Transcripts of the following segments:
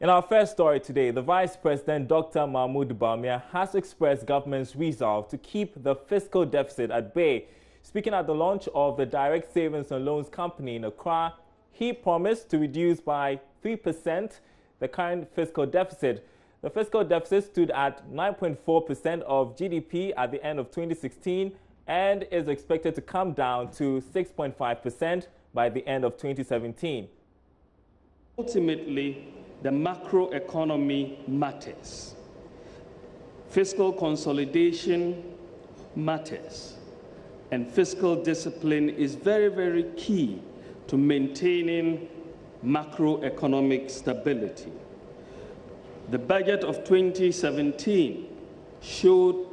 In our first story today, the Vice President, Dr. Mahmoud Bawumia, has expressed government's resolve to keep the fiscal deficit at bay. Speaking at the launch of the Direct Savings and Loans Company in Accra, he promised to reduce by 3% the current fiscal deficit. The fiscal deficit stood at 9.4% of GDP at the end of 2016 and is expected to come down to 6.5% by the end of 2017. Ultimately, the macroeconomy matters. Fiscal consolidation matters. And fiscal discipline is very, very key to maintaining macroeconomic stability. The budget of 2017 showed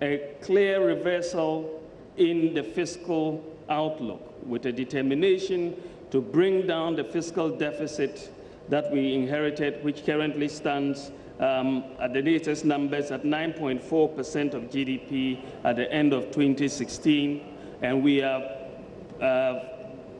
a clear reversal in the fiscal outlook with a determination to bring down the fiscal deficit that we inherited, which currently stands at the latest numbers at 9.4% of GDP at the end of 2016, and we are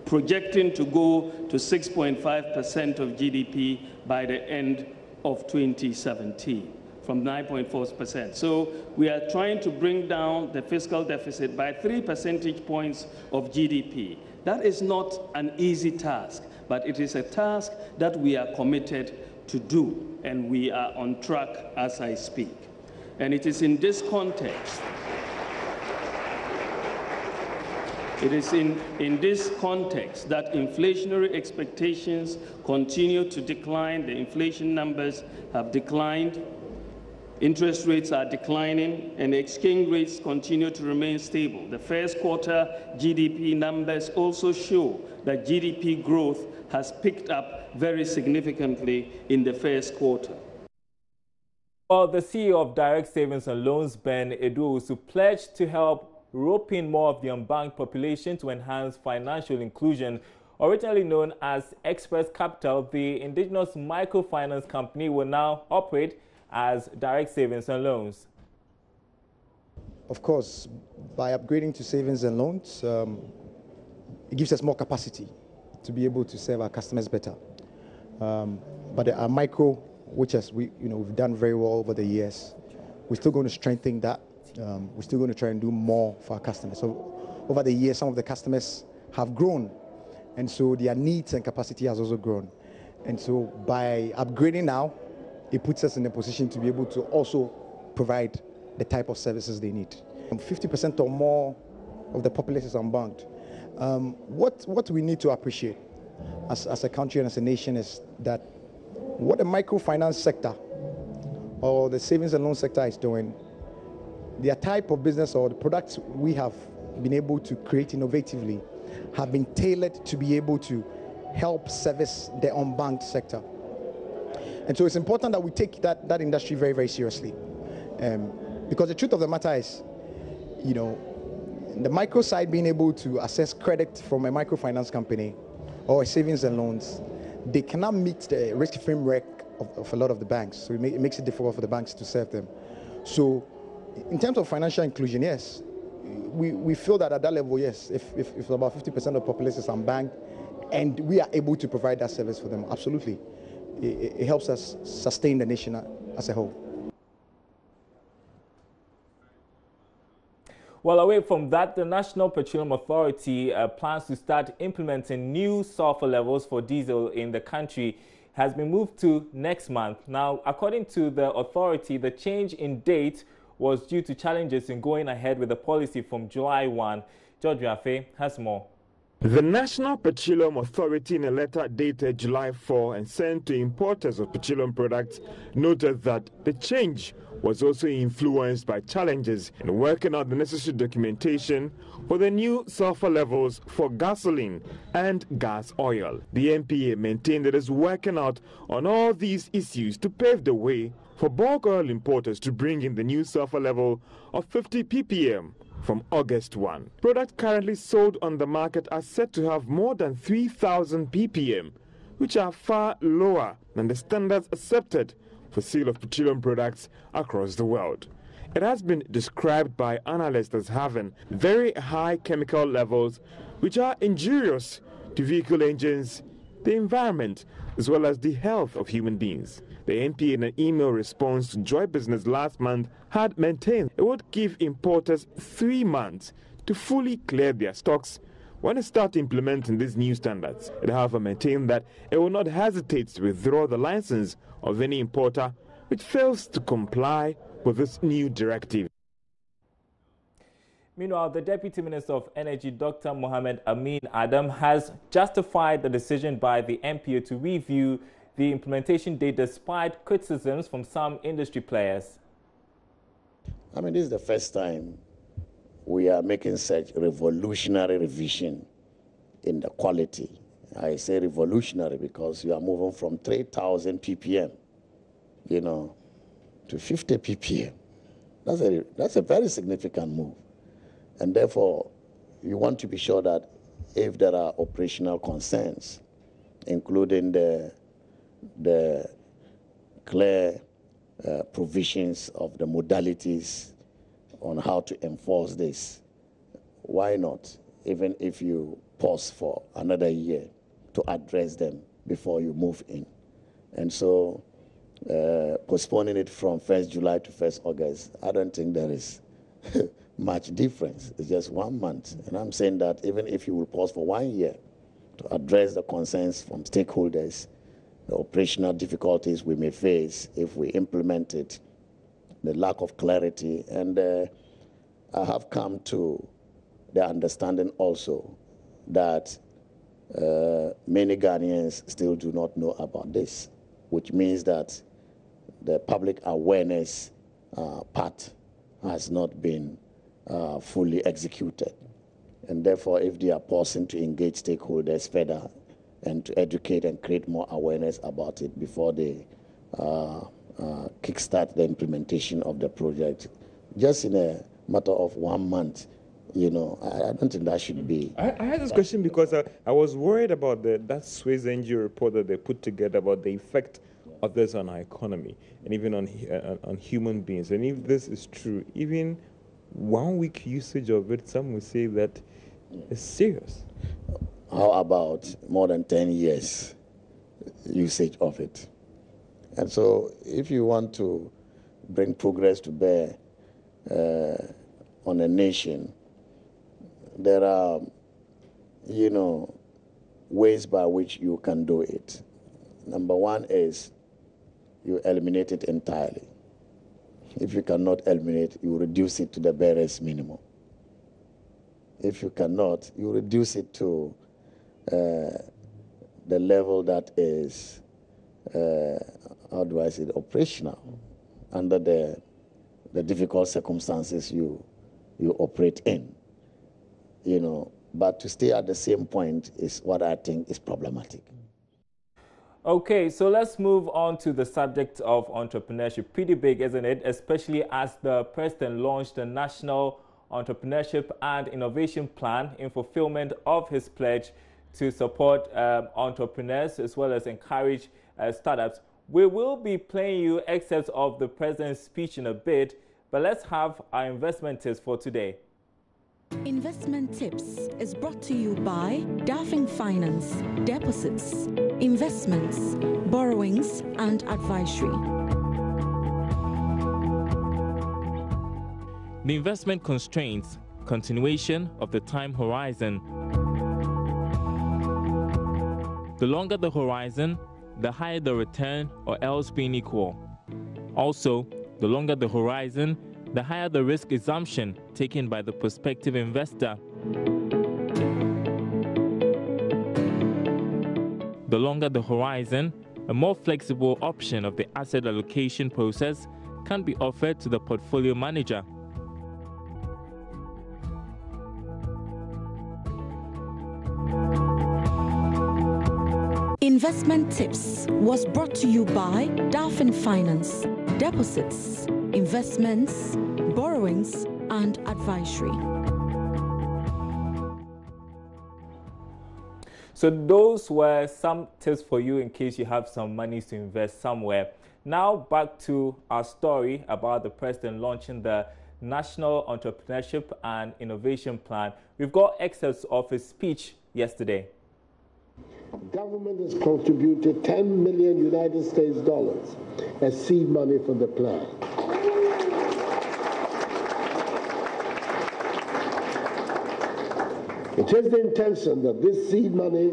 projecting to go to 6.5% of GDP by the end of 2017, from 9.4%. So we are trying to bring down the fiscal deficit by 3 percentage points of GDP. That is not an easy task, but it is a task that we are committed to do, and we are on track as I speak. And it is in this context, that inflationary expectations continue to decline. The inflation numbers have declined. Interest rates are declining, and exchange rates continue to remain stable. The first quarter GDP numbers also show that GDP growth has picked up very significantly in the first quarter. Well, the CEO of Direct Savings and Loans, Ben Eduowusu, pledged to help rope in more of the unbanked population to enhance financial inclusion. Originally known as Express Capital, the indigenous microfinance company will now operate as Direct Savings and Loans. Of course, by upgrading to savings and loans, it gives us more capacity to be able to serve our customers better. But our micro, which we've done very well over the years, we're still going to strengthen that. We're still going to try and do more for our customers. So over the years, some of the customers have grown, and so their needs and capacity has also grown. And so by upgrading now, it puts us in a position to be able to also provide the type of services they need. 50% or more of the population is unbanked. What we need to appreciate as a country and as a nation is that what the microfinance sector or the savings and loan sector is doing, their type of business or the products we have been able to create innovatively have been tailored to be able to help service the unbanked sector. And so it's important that we take that industry very, very seriously. Because the truth of the matter is, the micro side being able to access credit from a microfinance company or a savings and loans, they cannot meet the risk framework of a lot of the banks. So it makes it difficult for the banks to serve them. So in terms of financial inclusion, yes, we feel that at that level, yes, if about 50% of the population is unbanked and we are able to provide that service for them, absolutely. It helps us sustain the nation as a whole. Well, away from that, the National Petroleum Authority plans to start implementing new sulfur levels for diesel in the country. Has been moved to next month. Now, according to the authority, the change in date was due to challenges in going ahead with the policy from July 1. George Rafe has more. The National Petroleum Authority, in a letter dated July 4 and sent to importers of petroleum products, noted that the change was also influenced by challenges in working out the necessary documentation for the new sulfur levels for gasoline and gas oil. The NPA maintained that it is working out on all these issues to pave the way for bulk oil importers to bring in the new sulfur level of 50 ppm from August 1. Products currently sold on the market are said to have more than 3,000 ppm, which are far lower than the standards accepted for sale of petroleum products across the world. It has been described by analysts as having very high chemical levels, which are injurious to vehicle engines, the environment, as well as the health of human beings. The NPA, in an email response to Joy Business last month, had maintained it would give importers 3 months to fully clear their stocks when it starts implementing these new standards. It, however, maintained that it will not hesitate to withdraw the license of any importer which fails to comply with this new directive. Meanwhile, the Deputy Minister of Energy, Dr. Mohammed Amin Adam, has justified the decision by the NPA to review the implementation date despite criticisms from some industry players. I mean, this is the first time we are making such revolutionary revision in the quality. I say revolutionary because you are moving from 3,000 ppm, to 50 ppm. That's a very significant move. And therefore, you want to be sure that if there are operational concerns, including the clear provisions of the modalities on how to enforce this, why not, even if you pause for another year, to address them before you move in? And so postponing it from 1st July to 1st August, I don't think there is much difference. It's just 1 month. And I'm saying that even if you will pause for 1 year to address the concerns from stakeholders, the operational difficulties we may face if we implement it, the lack of clarity, and I have come to the understanding also that many Ghanaians still do not know about this, which means that the public awareness part has not been fully executed. And therefore, if they are pausing to engage stakeholders further and to educate and create more awareness about it before they kickstart the implementation of the project, just in a matter of 1 month, I don't think that should be. I had this question because I was worried about that Swiss NGO report that they put together about the effect of this on our economy and even on human beings. And if this is true, even 1 week usage of it, some would say that it's serious. How about more than 10 years usage of it? And so if you want to bring progress to bear on a nation, there are, ways by which you can do it. Number one is you eliminate it entirely. If you cannot eliminate, you reduce it to the barest minimum. If you cannot, you reduce it to the level that is, operational under the difficult circumstances you operate in. But to stay at the same point is what I think is problematic. Okay, so let's move on to the subject of entrepreneurship. Pretty big, isn't it? Especially as the president launched the National Entrepreneurship and Innovation Plan in fulfillment of his pledge to support entrepreneurs as well as encourage startups. We will be playing you excerpts of the president's speech in a bit, but let's have our investment tips for today. Investment Tips is brought to you by Daffing Finance, Deposits, Investments, Borrowings and Advisory. The investment constraints, continuation of the time horizon. The longer the horizon, the higher the return, or else being equal. Also, the longer the horizon, the higher the risk assumption taken by the prospective investor. The longer the horizon, a more flexible option of the asset allocation process can be offered to the portfolio manager. Investment Tips was brought to you by Daffing Finance, Deposits, Investments, Borrowings and Advisory. So those were some tips for you in case you have some money to invest somewhere. Now back to our story about the president launching the National Entrepreneurship and Innovation Plan. We've got excerpts of his speech yesterday. government has contributed $10 million United States as seed money for the plan. It is the intention that this seed money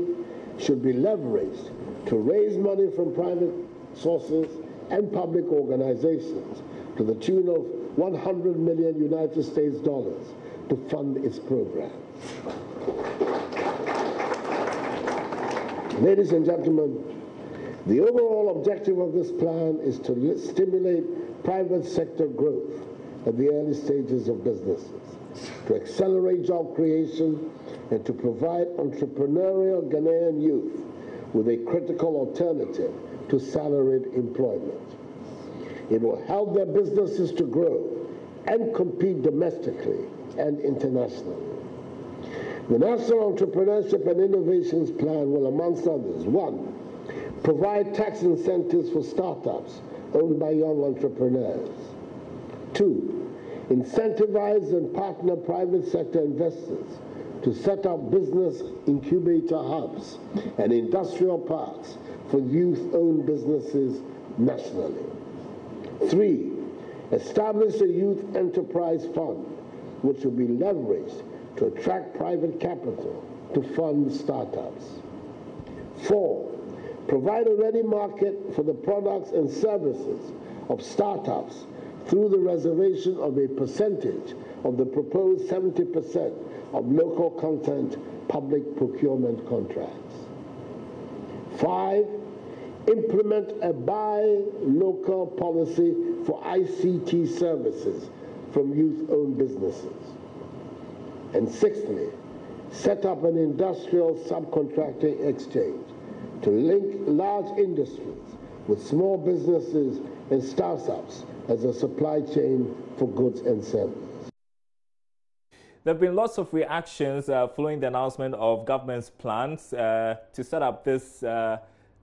should be leveraged to raise money from private sources and public organizations to the tune of $100 million United States to fund its program. Ladies and gentlemen, the overall objective of this plan is to stimulate private sector growth at the early stages of businesses, to accelerate job creation, and to provide entrepreneurial Ghanaian youth with a critical alternative to salaried employment. It will help their businesses to grow and compete domestically and internationally. The National Entrepreneurship and Innovations Plan will, amongst others, 1, provide tax incentives for startups owned by young entrepreneurs. 2, incentivize and partner private sector investors to set up business incubator hubs and industrial parks for youth-owned businesses nationally. 3, establish a youth enterprise fund which will be leveraged to attract private capital to fund startups. 4, provide a ready market for the products and services of startups through the reservation of a percentage of the proposed 70% of local content public procurement contracts. 5, implement a buy local policy for ICT services from youth-owned businesses. And 6th, set up an industrial subcontracting exchange to link large industries with small businesses and startups as a supply chain for goods and services. There have been lots of reactions following the announcement of government's plans to set up this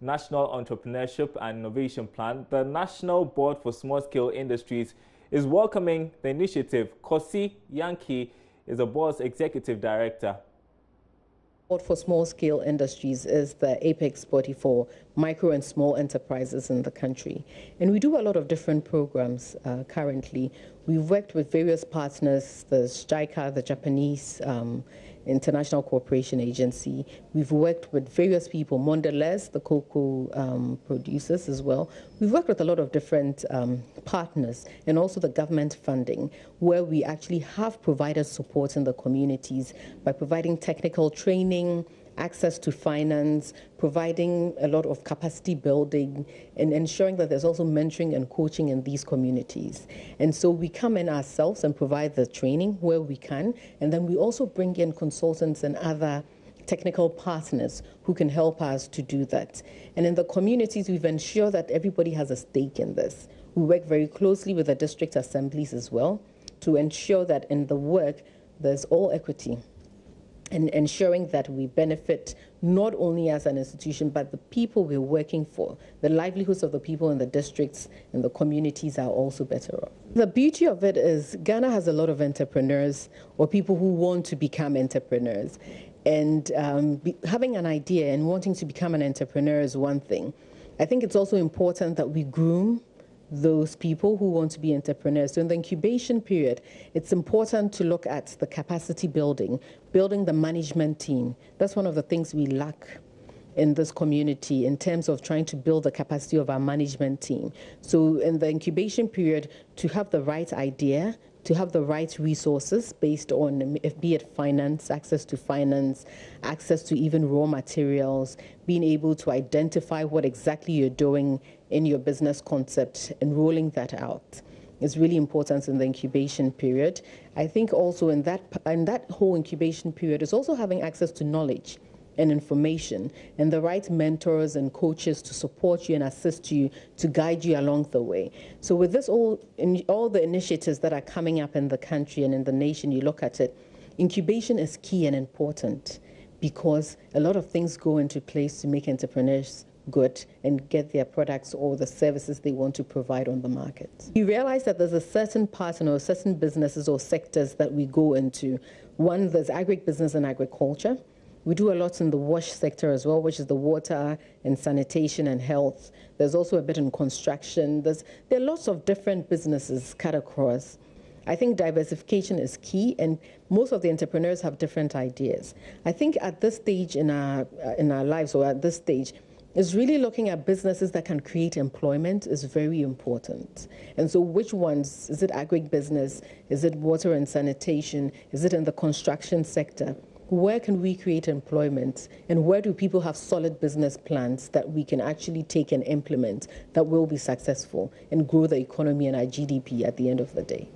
National Entrepreneurship and Innovation Plan. The National Board for Small-Scale Industries is welcoming the initiative. Kosi Yankee is the board's executive director. Board for Small-Scale Industries is the apex body for micro and small enterprises in the country. And we do a lot of different programs currently. We've worked with various partners, the JICA, the Japanese International Cooperation Agency. We've worked with various people, Mondelez, the cocoa producers as well. We've worked with a lot of different partners and also the government funding, where we actually have provided support in the communities by providing technical training, access to finance, providing a lot of capacity building, and ensuring that there's also mentoring and coaching in these communities. And so we come in ourselves and provide the training where we can, and then we also bring in consultants and other technical partners who can help us to do that. And in the communities, we've ensured that everybody has a stake in this. We work very closely with the district assemblies as well to ensure that in the work, there's all equity, and ensuring that we benefit not only as an institution, but the people we're working for. The livelihoods of the people in the districts and the communities are also better off. The beauty of it is Ghana has a lot of entrepreneurs or people who want to become entrepreneurs. And having an idea and wanting to become an entrepreneur is one thing. I think it's also important that we groom those people who want to be entrepreneurs. So in the incubation period, it's important to look at the capacity building the management team. That's one of the things we lack in this community in terms of trying to build the capacity of our management team. So in the incubation period, to have the right idea, to have the right resources based on, be it finance, access to even raw materials, being able to identify what exactly you're doing in your business concept and rolling that out is really important in the incubation period. I think also in that whole incubation period is also having access to knowledge and information and the right mentors and coaches to support you and assist you, to guide you along the way. So with this all the initiatives that are coming up in the country and in the nation, you look at it, incubation is key and important because a lot of things go into place to make entrepreneurs good and get their products or the services they want to provide on the market. You realize that there's a certain pattern or certain businesses or sectors that we go into. One, there's agribusiness and agriculture. We do a lot in the wash sector as well, which is the water and sanitation and health. There's also a bit in construction. There are lots of different businesses cut across. I think diversification is key, and most of the entrepreneurs have different ideas. I think at this stage in our lives, or at this stage, is really looking at businesses that can create employment is very important. And so which ones? Is it agribusiness? Is it water and sanitation? Is it in the construction sector? Where can we create employment? And where do people have solid business plans that we can actually take and implement that will be successful and grow the economy and our GDP at the end of the day?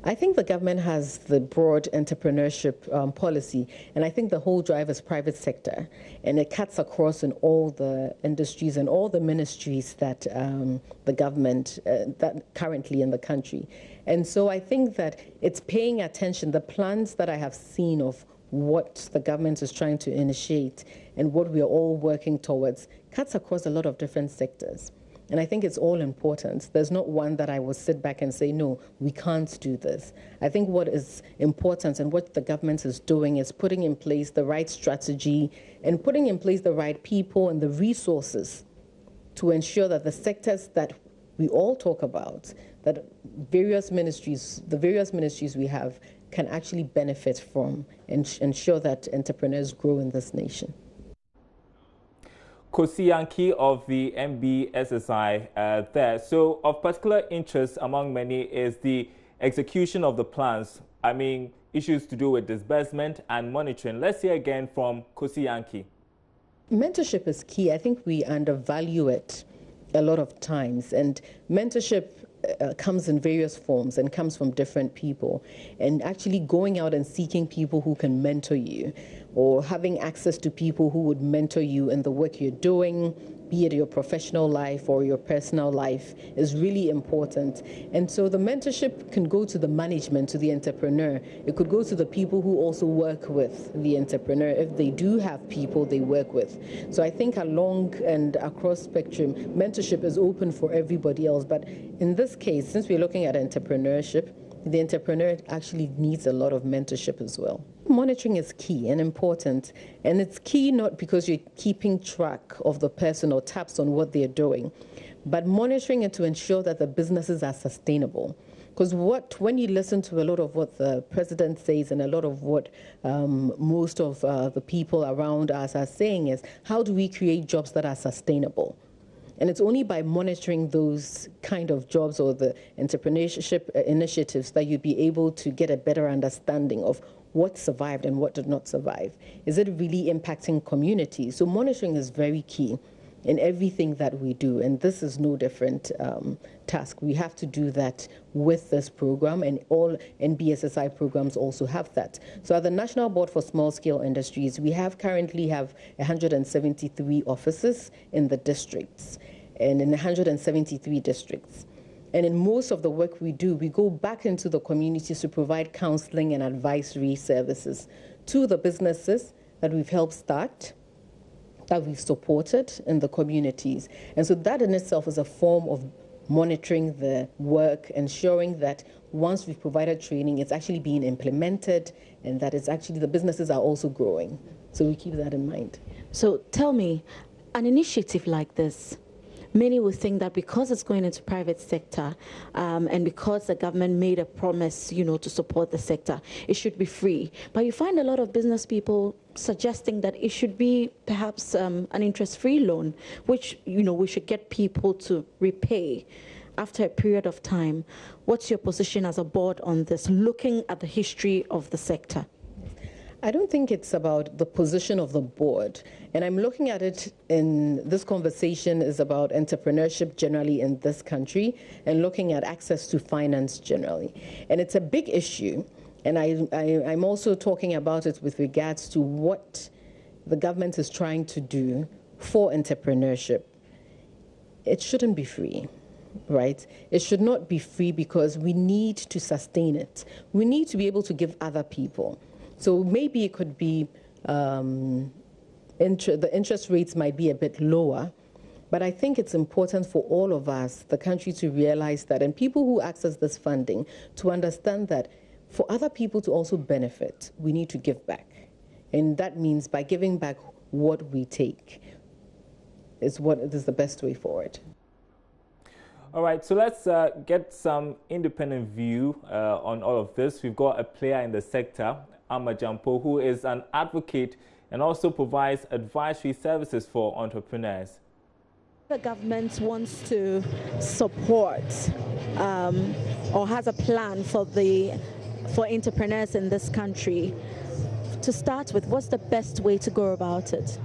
I think the government has the broad entrepreneurship policy, and I think the whole drive is private sector, and it cuts across in all the industries and all the ministries that the government, that currently in the country. And so I think that it's paying attention. The plans that I have seen of what the government is trying to initiate and what we are all working towards cuts across a lot of different sectors. And I think it's all important. There's not one that I will sit back and say, no, we can't do this. I think what is important and what the government is doing is putting in place the right strategy and putting in place the right people and the resources to ensure that the sectors that we all talk about, that the various ministries we have can actually benefit from and ensure that entrepreneurs grow in this nation. Kosi Yankee of the MBSSI there. So of particular interest among many is the execution of the plans. I mean, issues to do with disbursement and monitoring. Let's hear again from Kosi Yankee. Mentorship is key. I think we undervalue it a lot of times. And mentorship comes in various forms and comes from different people. And actually going out and seeking people who can mentor you, or having access to people who would mentor you in the work you're doing, be it your professional life or your personal life, is really important. And so the mentorship can go to the management, to the entrepreneur. It could go to the people who also work with the entrepreneur, if they do have people they work with. So I think along and across spectrum, mentorship is open for everybody else. But in this case, since we're looking at entrepreneurship, the entrepreneur actually needs a lot of mentorship as well. Monitoring is key and important, and it's key not because you're keeping track of the person or taps on what they're doing, but monitoring it to ensure that the businesses are sustainable. Because when you listen to a lot of what the president says and a lot of what most of the people around us are saying is, how do we create jobs that are sustainable? And it's only by monitoring those kind of jobs or the entrepreneurship initiatives that you'd be able to get a better understanding of what survived and what did not survive. Is it really impacting communities? So monitoring is very key in everything that we do, and this is no different task. We have to do that with this program, and all NBSSI programs also have that. So at the National Board for Small Scale Industries, we currently have 173 offices in the districts, and in 173 districts. And in most of the work we do, we go back into the communities to provide counseling and advisory services to the businesses that we've helped start, that we've supported in the communities. And so that in itself is a form of monitoring the work, ensuring that once we've provided training, it's actually being implemented, and that it's actually the businesses are also growing. So we keep that in mind. So tell me, an initiative like this, many will think that because it's going into private sector and because the government made a promise, to support the sector, it should be free. But you find a lot of business people suggesting that it should be perhaps an interest-free loan, which, we should get people to repay after a period of time. What's your position as a board on this, looking at the history of the sector? I don't think it's about the position of the board. And I'm looking at it in this conversation is about entrepreneurship generally in this country and looking at access to finance generally. And it's a big issue. And I'm also talking about it with regards to what the government is trying to do for entrepreneurship. It shouldn't be free, right? It should not be free because we need to sustain it. We need to be able to give other people. So maybe it could be, the interest rates might be a bit lower, but I think it's important for all of us, the country, to realize that, and people who access this funding, to understand that for other people to also benefit, we need to give back. And that means by giving back what we take is the best way forward. All right, so let's get some independent view on all of this. We've got a player in the sector, Amma Jampo, who is an advocate and also provides advisory services for entrepreneurs. The government wants to support or has a plan for entrepreneurs in this country. To start with, what's the best way to go about it?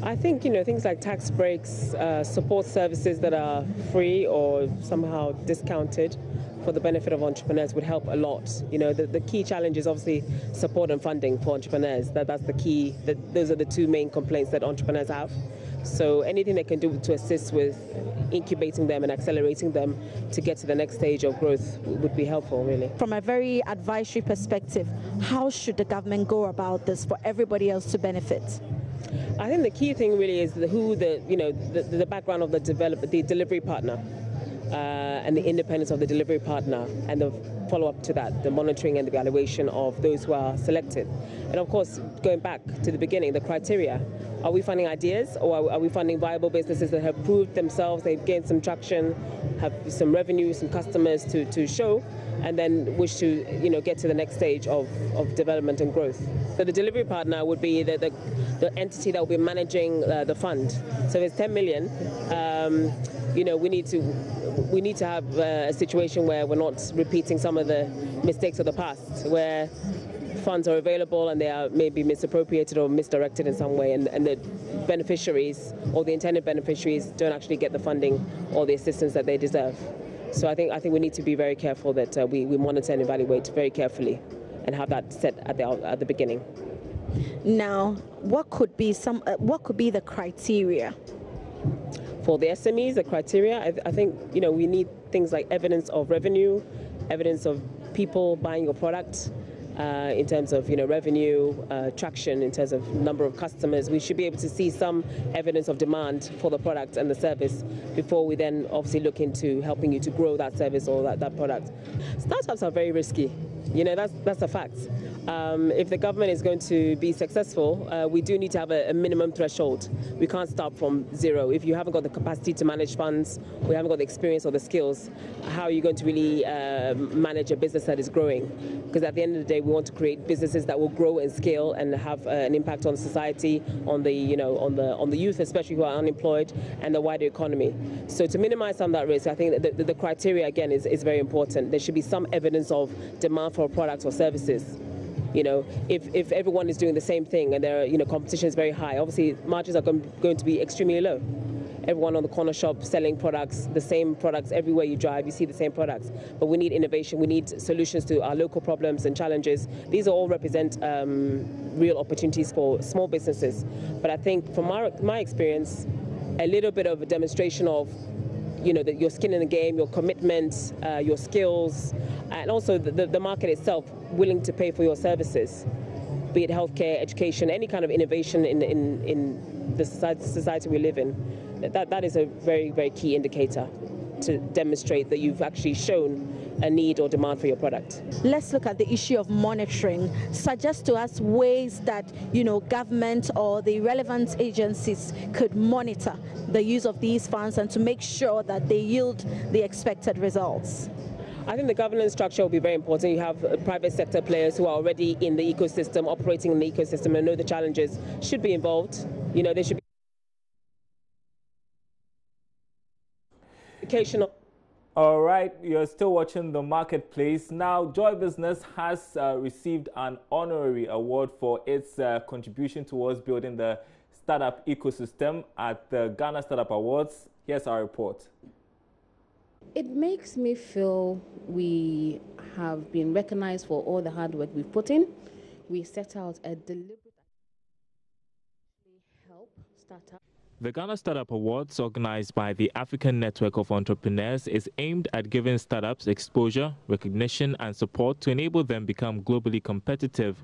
I think, things like tax breaks, support services that are free or somehow discounted for the benefit of entrepreneurs would help a lot. The key challenge is obviously support and funding for entrepreneurs. That's the key. Those are the two main complaints that entrepreneurs have. So anything they can do to assist with incubating them and accelerating them to get to the next stage of growth would be helpful, really. From a very advisory perspective, how should the government go about this for everybody else to benefit? I think the key thing really is the background of the delivery partner and the independence of the delivery partner and the follow-up to that, the monitoring and the evaluation of those who are selected. And of course, going back to the beginning, the criteria. Are we funding ideas or are we funding viable businesses that have proved themselves, they've gained some traction, have some revenue, some customers to show, and then wish to get to the next stage of development and growth? So the delivery partner would be the entity that will be managing the fund. So if it's 10 million, we need to have a situation where we're not repeating some of the mistakes of the past, where funds are available and they are maybe misappropriated or misdirected in some way, and the beneficiaries or the intended beneficiaries don't actually get the funding or the assistance that they deserve. So I think we need to be very careful that we monitor and evaluate very carefully and have that set at the beginning. Now, what could be the criteria? For the SMEs, the criteria, I think we need things like evidence of revenue, evidence of people buying your product, in terms of revenue, traction, in terms of number of customers. We should be able to see some evidence of demand for the product and the service before we then obviously look into helping you to grow that service or that product. Startups are very risky. That's a fact. If the government is going to be successful, we do need to have a minimum threshold. We can't start from zero. If you haven't got the capacity to manage funds, or you haven't got the experience or the skills, how are you going to really manage a business that is growing? Because at the end of the day, we want to create businesses that will grow and scale and have an impact on society, on the on the youth, especially who are unemployed, and the wider economy. So to minimize some of that risk, I think that the criteria again is very important. There should be some evidence of demand for products or services. If everyone is doing the same thing and competition is very high, obviously margins are going to be extremely low. Everyone on the corner shop selling products, the same products everywhere you drive, you see the same products. But we need innovation, we need solutions to our local problems and challenges. These all represent real opportunities for small businesses. But I think from my experience, a little bit of a demonstration of your skin in the game, your commitment, your skills, and also the market itself willing to pay for your services, be it healthcare, education, any kind of innovation in the society we live in. That is a very, very key indicator to demonstrate that you've actually shown a need or demand for your product. Let's look at the issue of monitoring. Suggest to us ways that government or the relevant agencies could monitor the use of these funds and to make sure that they yield the expected results. I think the governance structure will be very important. You have private sector players who are already in the ecosystem, operating in the ecosystem, and know the challenges, should be involved. They should be educational. All right, you're still watching The Marketplace. Now, Joy Business has received an honorary award for its contribution towards building the startup ecosystem at the Ghana Startup Awards. Here's our report. It makes me feel we have been recognized for all the hard work we've put in. We set out a deliberate help startups. The Ghana Startup Awards, organized by the African Network of Entrepreneurs, is aimed at giving startups exposure, recognition, and support to enable them become globally competitive.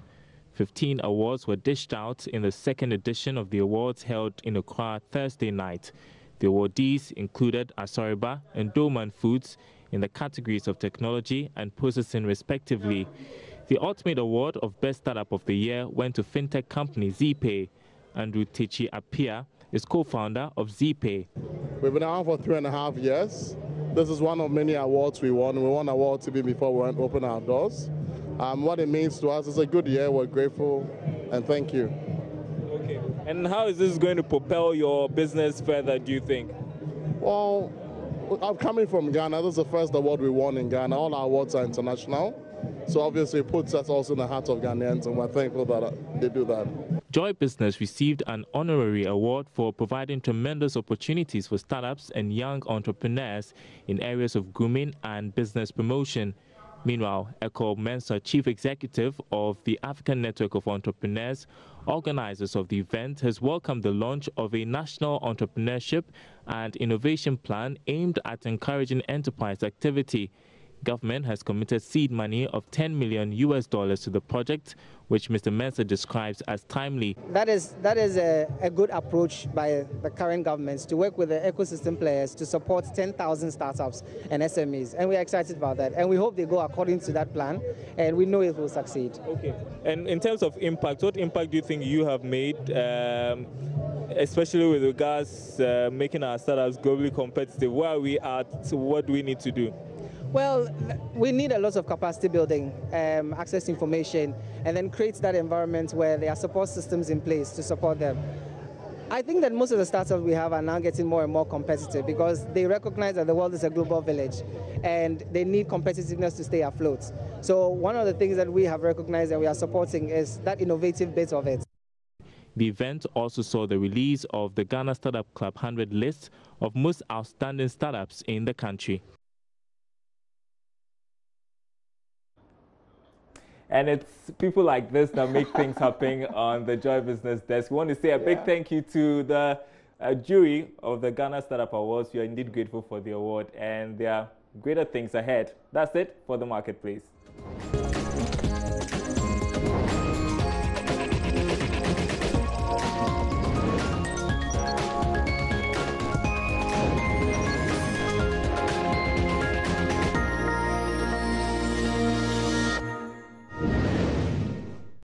15 awards were dished out in the second edition of the awards held in Accra Thursday night. The awardees included Asoriba and Dolman Foods in the categories of technology and processing respectively. The ultimate award of Best Startup of the Year went to fintech company ZPay. Andrew Tichi Apia is co-founder of ZPay. We've been around for 3.5 years. This is one of many awards we won. We won awards even before we went to open our doors. What it means to us is a good year. We're grateful and thank you. Okay. And how is this going to propel your business further, do you think? Well, I'm coming from Ghana. This is the first award we won in Ghana. All our awards are international. So obviously it puts us also in the heart of Ghanaians, and we're thankful that they do that. Joy Business received an honorary award for providing tremendous opportunities for startups and young entrepreneurs in areas of grooming and business promotion. Meanwhile, Eko Mensah, Chief Executive of the African Network of Entrepreneurs, organizers of the event, has welcomed the launch of a national entrepreneurship and innovation plan aimed at encouraging enterprise activity. Government has committed seed money of $10 million to the project, which Mr. Mensah describes as timely. That is a good approach by the current governments to work with the ecosystem players to support 10,000 startups and SMEs. And we're excited about that. And we hope they go according to that plan, and we know it will succeed. Okay. And in terms of impact, what impact do you think you have made, especially with regards making our startups globally competitive? Where are we at? What do we need to do? Well, we need a lot of capacity building, access to information, and then create that environment where there are support systems in place to support them. I think that most of the startups we have are now getting more and more competitive because they recognize that the world is a global village and they need competitiveness to stay afloat. So one of the things that we have recognized and we are supporting is that innovative bit of it. The event also saw the release of the Ghana Startup Club 100 list of most outstanding startups in the country. And it's people like this that make things happen on the Joy Business Desk. We want to say a big thank you to the jury of the Ghana Startup Awards. We are indeed grateful for the award, and there are greater things ahead. That's it for the Marketplace.